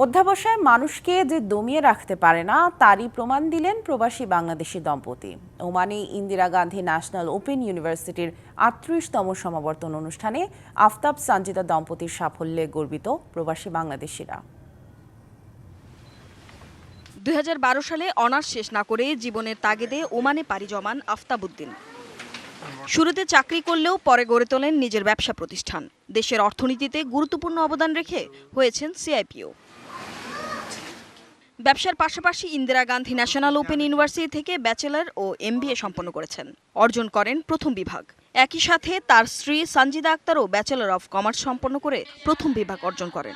অধ্যাবসায় মানুষকে যে দমিয়ে রাখতে পারে না তারই প্রমাণ দিলেন প্রবাসী বাংলাদেশি দম্পতি। ওমানে ইন্দিরা গান্ধী ন্যাশনাল ওপেন ইউনিভার্সিটির ৩৮তম সমাবর্তন অনুষ্ঠানে আফতাব সানজিদা দম্পতির সাফল্যে গর্বিত প্রবাসী বাংলাদেশিরা। ২০১২ সালে অনার্স শেষ না করে জীবনের তাগিদে ওমানে পাড়ি জমান আফতাব উদ্দিন। শুরুতে চাকরি করলেও পরে গড়ে তোলেন নিজের ব্যবসা প্রতিষ্ঠান। দেশের অর্থনীতিতে গুরুত্বপূর্ণ অবদান রেখে হয়েছেন সিআইপিও। ব্যবসার পাশাপাশি Indira Gandhi national open university থেকে ব্যাচেলর ও এমবিএ সম্পন্ন করেছেন, অর্জন করেন প্রথম বিভাগ। একই সাথে তার স্ত্রী সানজিদা আক্তারও ব্যাচেলর অফ কমার্স সম্পন্ন করে প্রথম বিভাগ অর্জন করেন।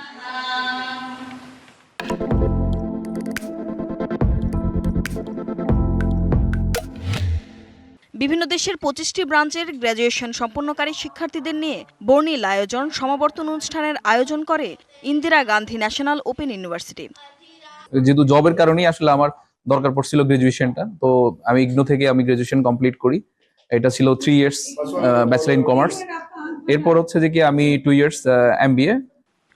বিভিন্ন দেশের ২৫টি ব্রাঞ্চের গ্র্যাজুয়েশন সম্পন্নকারী শিক্ষার্থীদের নিয়ে বর্ণিল আয়োজন সমাবর্তন অনুষ্ঠানের আয়োজন করে Indira Gandhi national open university. যেহেতু জবের কারণেই আসলে আমার দরকার পড়ছিল গ্রাজুয়েশনটা, তো আমি ইগনো থেকে গ্রাজুয়েশন কমপ্লিট করি। এটা ছিল 3 ইয়ার্স ব্যাচেলর ইন কমার্স। এরপর হচ্ছে যে কি আমি 2 ইয়ার্স এমবিএ।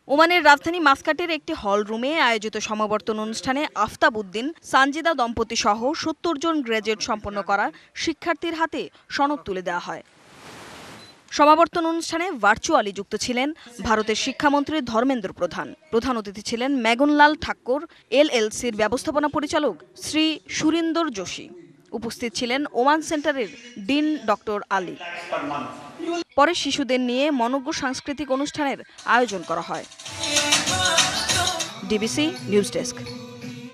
ওমানের রাজধানী মাসকাটের একটি হল রুমে আয়োজিত সমাবর্তন অনুষ্ঠানে আফতাব উদ্দিন সানজিদা দম্পতি সহ ৭০ জন গ্র্যাজুয়েট সম্পন্ন করা শিক্ষার্থীর হাতে সনদ তুলে দেওয়া হয়। সমাবর্তন অনুষ্ঠানে ভার্চুয়ালি যুক্ত ছিলেন ভারতের শিক্ষামন্ত্রী ধর্মেন্দ্র প্রধান। প্রধান অতিথি ছিলেন মেঘনলাল ঠাক্কর, এলএলসির ব্যবস্থাপনা পরিচালক শ্রী সুরিন্দর যোশী। উপস্থিত ছিলেন ওমান সেন্টারের ডিন ডক্টর আলী। পরে শিশুদের নিয়ে মনোজ্ঞ সাংস্কৃতিক অনুষ্ঠানের আয়োজন করা হয়। DBC news desk.